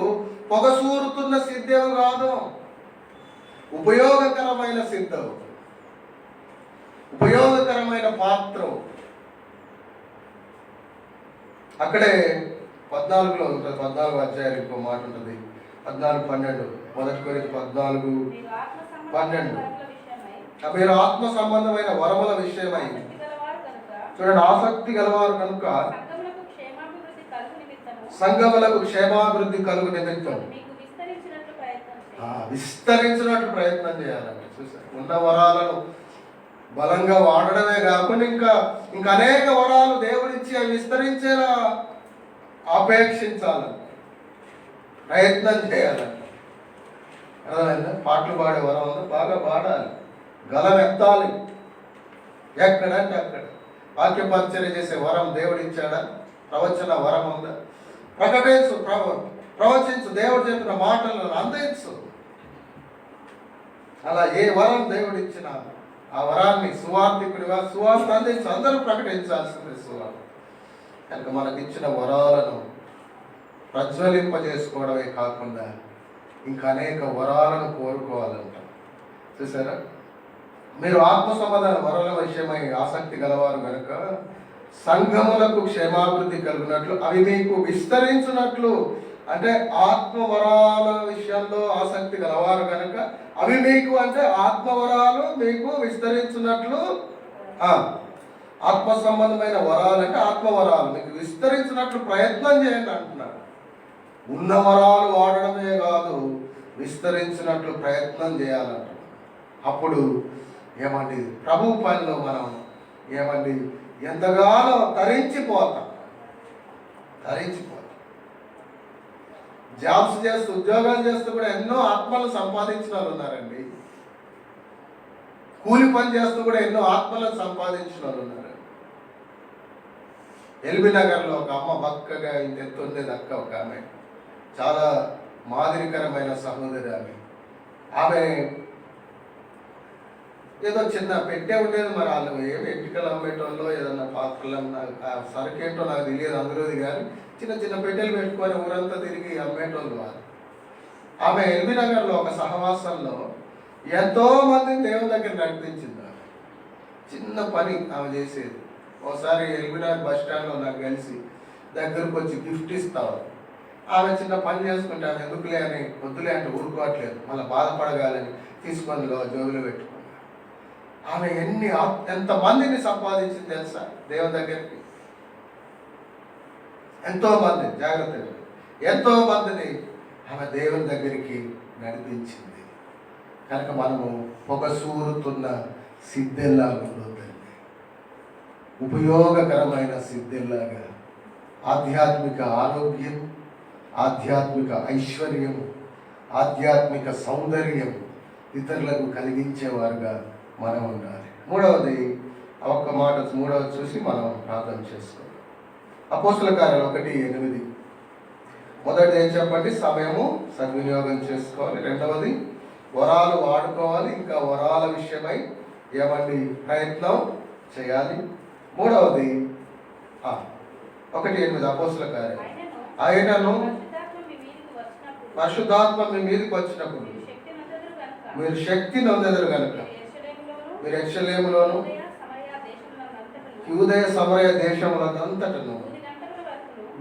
పొగసూరుతున్న సిద్ధవు కాదు, ఉపయోగకరమైన సిద్ధవు. ఉపయోగకరమైన పాత్ర. అక్కడే 14లో ఉంటుంది, 14 అధ్యాయాలు ఇంకో మాట ఉంటుంది, 14-12, 1 కొరింథీ 14:12. మీరు ఆత్మ సంబంధమైన వరముల విషయమై చూడండి, ఆసక్తి గలవారు కనుక సంఘములకు క్షేమాభివృద్ధి కలుగు నిమిత్తం విస్తరించినట్లు ప్రయత్నం చేయాలండి. చూసారు, ఉన్న వరాలను బలంగా వాడడమే కాకుండా ఇంకా అనేక వరాలు దేవుడిచ్చి అవి విస్తరించేలా ఆపేక్షించాలని ప్రయత్నం చేయాలండి. అర్థమైందా? పాటలు పాడే వరం ఉందా? బాగా పాడాలి, గలమెత్తాలి, ఎక్కడంటే అక్కడ. వాక్య పరిచర్య చేసే వరం దేవుడు ఇచ్చాడా? ప్రవచన వరం ఉందా? ప్రకటించు, ప్రవచించు, దేవుడు చెప్పిన మాటలను అందించు. అలా ఏ వరం దేవుడు ఇచ్చినా ఆ వరాన్ని సువార్థికుడిగా సువార్త అందించు, అందరూ ప్రకటించాల్సిందే సువార్త. కనుక మనకి ఇచ్చిన వరాలను ప్రజ్వలింపజేసుకోవడమే కాకుండా ఇంకా అనేక వరాలను కోరుకోవాలంట. చూసారా, మీరు ఆత్మ సంబంధమైన వరాల విషయమై ఆసక్తి గలవారు కనుక సంఘములకు క్షేమాభివృద్ధి కలిగినట్లు అవి మీకు విస్తరించినట్లు, అంటే ఆత్మవరాల విషయంలో ఆసక్తి గలవారు కనుక అవి మీకు, అంటే ఆత్మవరాలు మీకు విస్తరించినట్లు, ఆత్మ సంబంధమైన వరాలు అంటే ఆత్మవరాలు మీకు విస్తరించినట్లు ప్రయత్నం చేయండి అంటున్నారు. ఉన్న వరాలు వాడడమే కాదు, విస్తరించినట్లు ప్రయత్నం చేయాలంట. అప్పుడు ఏమండి, ప్రభు పనిలో మనం ఏమండి ఎంతగానో తరించిపోతాం. జాబ్స్ చేస్తూ, ఉద్యోగాలు చేస్తూ కూడా ఎన్నో ఆత్మలు సంపాదించిన వాళ్ళు ఉన్నారండి. కూలి పని చేస్తూ కూడా ఎన్నో ఆత్మలను సంపాదించిన వాళ్ళు ఉన్నారు. ఎల్బీ నగర్లో ఒక అమ్మ, బక్కగా ఇంత ఉండేది అక్క, ఒక ఆమె చాలా మాదిరికరమైన సహోదరి. ఆమె ఏదో చిన్న పెట్టే ఉండేది, మరి వాళ్ళు ఏమి ఎంటికలు అమ్మేటోళ్ళు ఏదన్నా పాత్రలు సరుకేంటో నాకు తెలియదు అందులోది, కానీ చిన్న చిన్న పెట్టెలు పెట్టుకొని ఊరంతా తిరిగి అమ్మేటోళ్ళు వాళ్ళు. ఆమె ఎల్బీ నగర్లో ఒక సహవాసంలో ఎంతో మందిని దేవుని దగ్గర నడిపించింది. చిన్న పని ఆమె చేసేది. ఒకసారి ఎల్బీ నగర్ బస్ స్టాండ్లో నాకు కలిసి దగ్గరకు వచ్చి గిఫ్ట్ ఇస్తావు. ఆమె చిన్న పని చేసుకుంటే ఆమె ఎందుకులే అని, వద్దులే అంటే ఊరుకోవట్లేదు, మళ్ళీ బాధపడగాలని తీసుకొని జోబులో పెట్టుకున్నాను. ఆమె ఎంతమందిని సంపాదించింది తెలుసా? దేవుని దగ్గరికి ఎంతో మందిని ఆమె దేవుని దగ్గరికి నడిపించింది. కనుక మనము పొగసూరుతున్న సిద్ధెల్లాగా ఉండొద్దండి, ఉపయోగకరమైన సిద్ధెల్లాగా ఆధ్యాత్మిక ఆరోగ్యం, ఆధ్యాత్మిక ఐశ్వర్యం, ఆధ్యాత్మిక సౌందర్యం ఇతరులకు కలిగించేవారుగా మనం ఉండాలి. మూడవది, ఒక్క మాట మూడవది చూసి మనం ప్రార్థన చేసుకోవాలి. అపోస్తుల కార్యాలు 1:8. మొదటిది ఏం చెప్పండి? సమయము సద్వినియోగం చేసుకోవాలి. రెండవది, వరాలు వాడుకోవాలి. ఇంకా వరాల విషయమై ఏమండి ప్రయత్నం చేయాలి. మూడవది 1:8 అపోస్తుల కార్యాలు, ఆయనను పరిశుద్ధాత్మ మీ మీదకి వచ్చినప్పుడు మీరు శక్తి నొందెదరు కనుక మీరు యెరూషలేములోను యూదయ సమరయ దేశములంతటను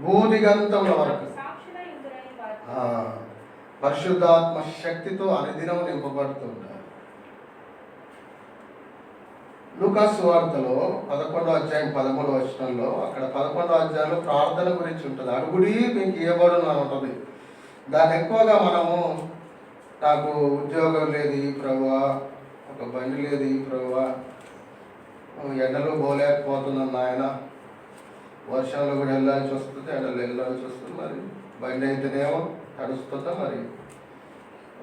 భూదిగంతముల వరకు పరిశుద్ధాత్మ శక్తితో అనుదినము నింపబడుతుంటారు. లూకా సువార్తలో 11వ అధ్యాయం 13వ వచనంలో, అక్కడ 11వ అధ్యాయంలో ప్రార్థన గురించి ఉంటుంది. అడుగుడి మీకు ఇవ్వబడును అని ఉంటుంది. దాన్ని ఎక్కువగా మనము, నాకు ఉద్యోగం లేదు ఈ ప్రభువా, ఒక బండి లేదు ఈ ప్రభువా, ఎండలో పోలేకపోతున్నాను నాయన, వర్షంలో కూడా వెళ్ళాల్సి వస్తుంది, ఎండలో వెళ్ళాల్సి వస్తుంది, మరి బండి అయితేనేమో తడుస్తుందా, మరి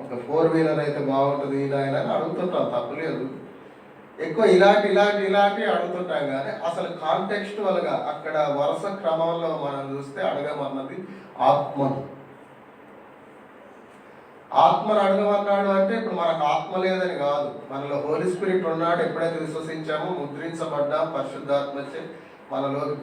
ఒక 4 వీలర్ అయితే బాగుంటుంది నాయన అని అడుగుతుంటాం, తప్పలేదు. ఎక్కువ ఇలాంటి అడుగుతుంటాం. కానీ అసలు కాంటెక్స్చువల్గా అక్కడ వరుస క్రమంలో మనం చూస్తే అడగమన్నది ఆత్మను అడగమన్నాడు. అంటే ఇప్పుడు మనకు ఆత్మ లేదని కాదు, మనలో హోలీ స్పిరిట్ ఉన్నాడు. ఎప్పుడైతే విశ్వసించామో, ముద్రించబడ్డాం పరిశుద్ధాత్మచే, మనలోకి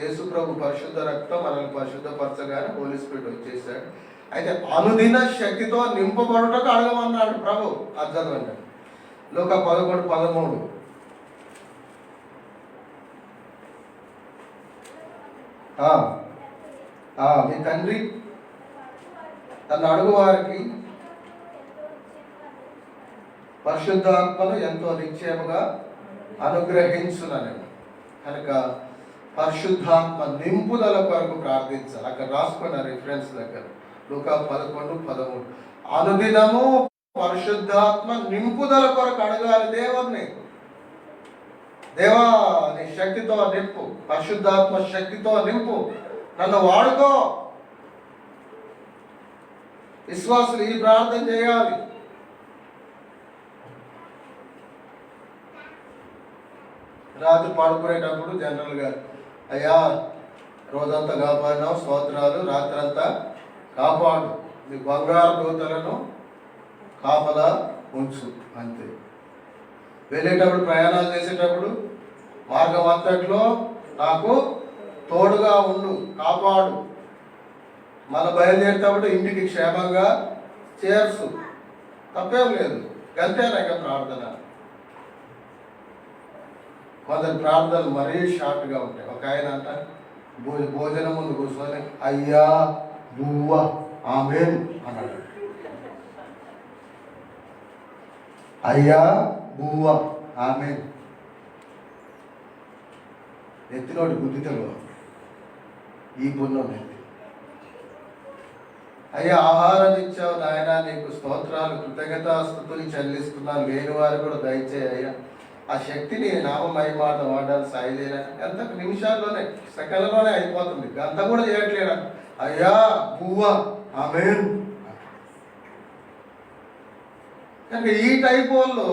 యేసు ప్రభు పరిశుద్ధ రక్తం మనల్ని పరిశుద్ధపరచగానే హోలీ స్పిరిట్ వచ్చేసాడు. అయితే అనుదిన శక్తితో నింపబడుటకు అడగమన్నాడు ప్రభు. అర్థం అంటే లూకా 11:13 మీ తండ్రి తను అడుగు వారికి పరిశుద్ధాత్మను ఎంతో నిశ్చయముగా అనుగ్రహించునని. కనుక పరిశుద్ధాత్మ నింపుదల కొరకు ప్రార్థించాలి. అక్కడ రాసుకున్న రిఫరెన్స్ దగ్గర లూకా 11:13 అనుదినము పరిశుద్ధాత్మ నింపుదల కొరకు అడగాలి దేవుణ్ణి. దేవా, నీ శక్తితో నింపు, పరిశుద్ధాత్మ శక్తితో నింపు, నన్ను వాడుకో. విశ్వాసులు ఈ ప్రార్థన చేయాలి. రాత్రి పడుకునేటప్పుడు జనరల్గా, అయ్యా రోజంతా కాపాడినావు, స్తోత్రాలు, రాత్రంతా కాపాడు, నీ బంగారు దూతలను కాపలా ఉంచు, అంతే. వెళ్ళేటప్పుడు, ప్రయాణాలు చేసేటప్పుడు మార్గం అంతట్లో నాకు తోడుగా ఉండు, కాపాడు. మళ్ళీ బయలుదేరేటప్పుడు ఇంటికి క్షేమంగా చేర్చు. తప్పేం లేదు, గంతేనాక ప్రార్థన. కొందరి ప్రార్థనలు మరీ షార్ట్గా ఉంటాయి. ఒక ఆయన అంట భోజనం ముందు కూర్చొని అయ్యా బువ్వ ఆమేన్ అన్నాడు. అయ్యా బువ్వ ఆమేన్. ఎత్తినోడి బుద్ధితో ఈ పుణ్యం ఎత్తి. అయ్యా ఆహారం ఇచ్చావు నాయన, నీకు స్తోత్రాలు, కృతజ్ఞతాస్తుతులు చెల్లిస్తున్నాను, లేని వారు కూడా దయచేయ అయ్యా. ఆ శక్తిని నామమహిమార్థం వాడాలి సాయిలేనా. ఎంత నిమిషాల్లోనే, సెకండ్లోనే అయిపోతుంది. అంత కూడా చేయట్లేడా. అయ్యా బువ్వ ఆమేన్. కనుక ఈ టైప్ వాళ్ళు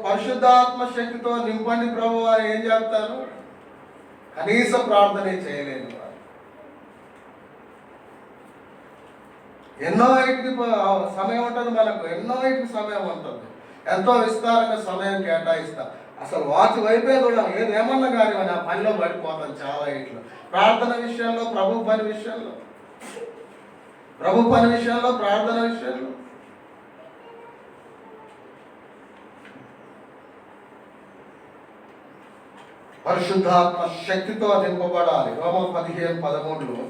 పరిశుద్ధాత్మ శక్తితో నింపండి ప్రభు అని ఏం చేస్తారు? కనీస ప్రార్థనే చేయలేని వారు. ఎన్నో ఇంటికి సమయం ఉంటుంది, మనకు ఎన్నో ఇంటికి సమయం ఉంటుంది, ఎంతో విస్తారంగా సమయం కేటాయిస్తాం. అసలు వాచ్ వైపే కూడా ఏమన్నా కానీ మన పనిలో పడిపోతాం చాలా ఇంట్లో. ప్రార్థన విషయంలో, ప్రభు పని విషయంలో, ప్రార్థన విషయంలో. పరిశుద్ధాత్మ శక్తితో నింపబడాలి. రోమా 15:13.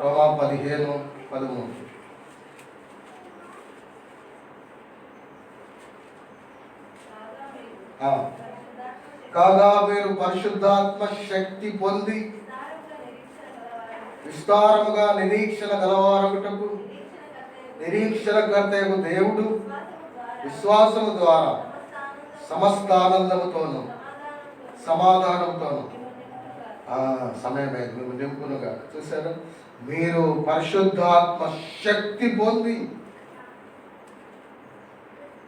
రోమా 15:13. కాగా మీరు పరిశుద్ధాత్మ శక్తి పొంది విస్తారముగా నిరీక్షణ గలవారగుటకు నిరీక్షణకర్తయగు దేవుడు విశ్వాసము ద్వారా సమస్త ఆనందముతోను సమాధానంతోను సమయమే నింపునుగా. చూసారు, మీరు పరిశుద్ధాత్మ శక్తి పొంది.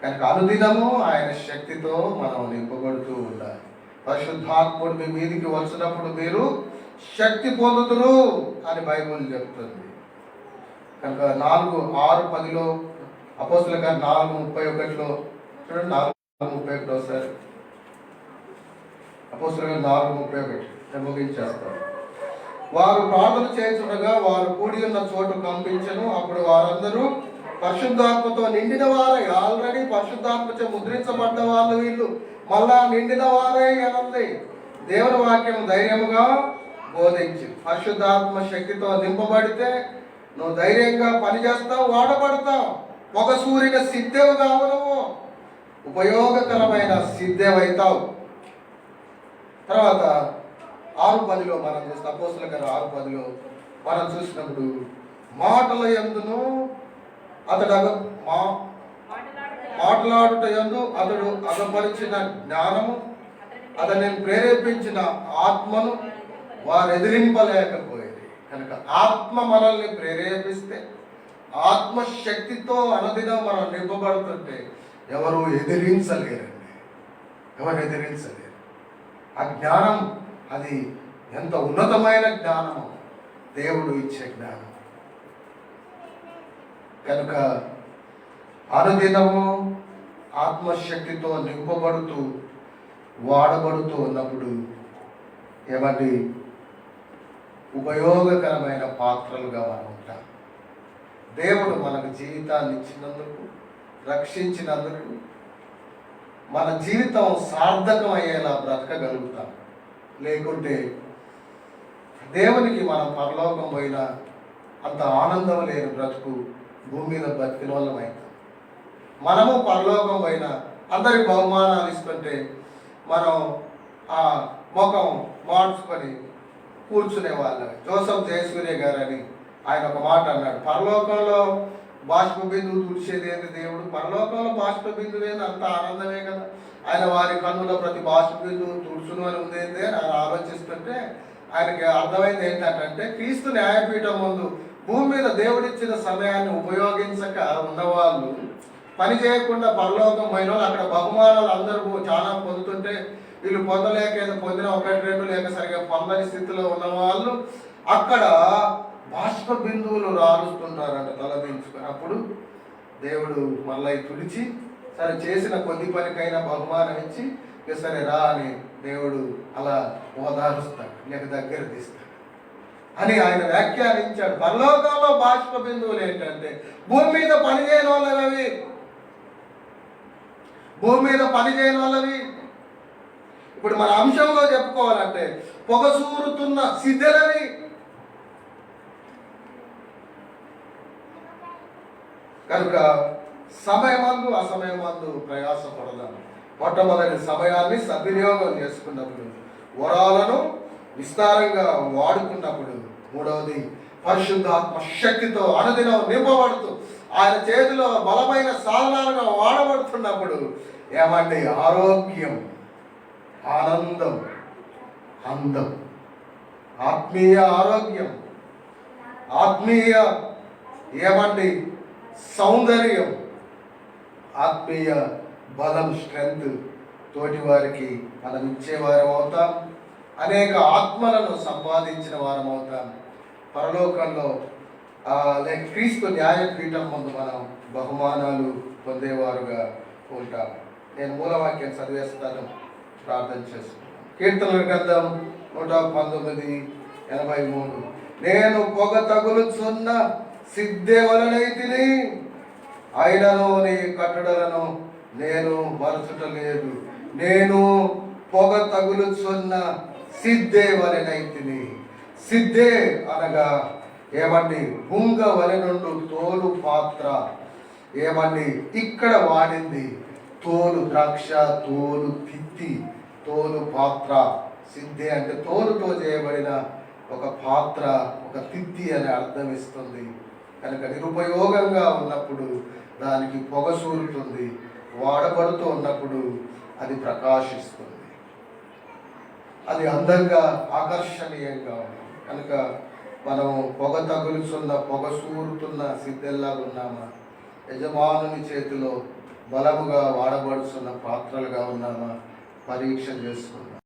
కనుక అనుదినము ఆయన శక్తితో మనం నింపబడుతూ ఉండాలి. పరిశుద్ధాత్ముడు మీ మీదికి వచ్చినప్పుడు మీరు శక్తి పొందుతురు అని బైబిల్ చెప్తుంది. కనుక 4:6-10 అపోస్తలుల కార్యం 4:31 చూడండి. 4:31 వస్తారు. అపోస్తలుల కార్యం 4:31 ముగించేస్తారు. వారు ప్రార్థన చేస్తుండగా వారు కూడి ఉన్న చోటు కంపించను. అప్పుడు వారందరూ పరిశుద్ధాత్మతో నిండిన వారై, ఆల్రెడీ పరిశుద్ధాత్మచే ముద్రించబడ్డ వాళ్ళు వీళ్ళు, మళ్ళా నిండిన వారై అనంది దేవుని వాక్యం ధైర్యముగా బోధించి. పరిశుద్ధాత్మ శక్తితో నింపబడితే నువ్వు ధైర్యంగా పనిచేస్తావు, వాడబడతావు. ఒక సూర్యుని సిద్ధేవు కావు, నువ్వు ఉపయోగకరమైన సిద్ధేవైతావు. తర్వాత 6:10 మనం చూస్తాం. అపోస్తలుల కార్యం 6:10 మనం చూసినప్పుడు మాటల యందును అతడు మాట్లాడుట యందు అతడు అగపరిచిన జ్ఞానము, అతన్ని ప్రేరేపించిన ఆత్మను వారు ఎదిరింపలేకపోయేది. కనుక ఆత్మ మనల్ని ప్రేరేపిస్తే, ఆత్మశక్తితో అనుదినం మనం నింపబడుతుంటే ఎవరు ఎదిరించలేరండి, ఎవరు ఎదిరించలేరు. ఆ జ్ఞానం అది ఎంత ఉన్నతమైన జ్ఞానము, దేవుడు ఇచ్చే జ్ఞానం. కనుక అనుదినము ఆత్మశక్తితో నింపబడుతూ వాడబడుతూ ఉన్నప్పుడు ఏమండి ఉపయోగకరమైన పాత్రలుగా మనం ఉంటాం. దేవుడు మనకు జీవితాన్ని ఇచ్చినందుకు, రక్షించినందుకు మన జీవితం సార్థకం అయ్యేలా బ్రతకగలుగుతాం. లేకుంటే దేవునికి మనం పరలోకం పోయినా అంత ఆనందం లేని బ్రతుకు భూమి మీద బతికిన వాళ్ళమైతే, మనము పరలోకం పోయినా అందరికి బహుమానాలు ఇస్తుంటే మనం ఆ ముఖం మార్చుకొని కూర్చునే వాళ్ళమే. జోసఫ్ జయసూర్య గారు అని ఆయన ఒక మాట అన్నాడు, పరలోకంలో బాష్ప బిందువు తుడిచేది ఏంటి దేవుడు, పరలోకంలో బాష్ప బిందువు ఏంది, అంత ఆనందమే కదా, ఆయన వారి కన్నుల ప్రతి బాష్ప బిందువు తుడుచును అని ఉందేంది అని ఆయన ఆలోచిస్తుంటే ఆయనకి అర్థమైంది ఏంటంటే, క్రీస్తు న్యాయపీఠం ముందు భూమి మీద దేవుడిచ్చిన సమయాన్ని ఉపయోగించక ఉన్నవాళ్ళు, పని చేయకుండా పరలోకం పోయిన వాళ్ళు, అక్కడ బహుమానాలు అందరూ చాలా పొందుతుంటే వీళ్ళు పొందలేక ఏదో పొందిన ఒకటి రెండు లేక సరిగా పొందని స్థితిలో ఉన్నవాళ్ళు అక్కడ బాష్ప బిందువులు రాలుస్తుంటారంట తలదించుకొని. అప్పుడు దేవుడు మళ్ళీ తుడిచి, సరే చేసిన కొద్ది పనికైనా బహుమానం ఇచ్చి ఇక సరే రా అని దేవుడు అలా ఓదారుస్తాడు, లేక దగ్గర తీస్తాడు అని ఆయన వ్యాఖ్యానించాడు. పరలోకంలో బాష్ప బిందువులు ఏంటంటే భూమి మీద పని చేయని వాళ్ళవి, భూమి మీద పని చేయని వాళ్ళవి. ఇప్పుడు మన అంశంలో చెప్పుకోవాలంటే పొగసూరుతున్న సిద్ధెలవి. కనుక సమయమందు అసమయమందు ప్రయాసపడదాం. మొట్టమొదటి సమయాన్ని సద్వినియోగం చేసుకున్నప్పుడు, వరాలను విస్తారంగా వాడుకున్నప్పుడు, మూడవది పరిశుద్ధాత్మ శక్తితో అనుదినం నింపబడుతూ ఆయన చేతిలో బలమైన సాధనాలుగా వాడబడుతున్నప్పుడు ఏమంటే ఆరోగ్యం, ఆనందం, అందం, ఆత్మీయ ఆరోగ్యం, ఆత్మీయ ఏమండి సౌందర్యం, ఆత్మీయ బలం, స్ట్రెంగ్త్ తోటి వారికి మనం ఇచ్చేవారం అవుతాం. అనేక ఆత్మలను సంపాదించిన వారం అవుతాం. పరలోకంలో లేక క్రీస్తు న్యాయపీఠం ముందు మనం బహుమానాలు పొందేవారుగా ఉంటాం. నేను మూలవాక్యం చదివేస్తాను, ప్రార్థన చేసుకుంటాం. కీర్తనల గ్రంథం 119:83. నేను పొగ తగులుచున్న సిద్ధే వలనైతిని, అయినను నీ కట్టడలను నేను మరచుటలేదు. నేను పొగ తగులుచున్న సిద్ధే వలనైతిని. సిద్ధే అనగా ఏమండి పుంగ వలె నుండి తోలు పాత్ర. ఏమండి ఇక్కడ వాడింది తోలు ద్రాక్ష, తోలు తిత్తి, తోలు పాత్ర. సిద్ధే అంటే తోలుతో చేయబడిన ఒక పాత్ర, ఒక తిత్తి అని అర్థం ఇస్తుంది. కనుక నిరుపయోగంగా ఉన్నప్పుడు దానికి పొగ సూరుతుంది, వాడబడుతూ ఉన్నప్పుడు అది ప్రకాశిస్తుంది, అది అందంగా ఆకర్షణీయంగా ఉంది. కనుక మనం పొగ తగులుతున్న, పొగ సూరుతున్న సిద్ధెల్లాగా ఉన్నామా, యజమానుని చేతిలో బలముగా వాడబడుతున్న పాత్రలుగా ఉన్నామా పరీక్ష చేసుకుందాం.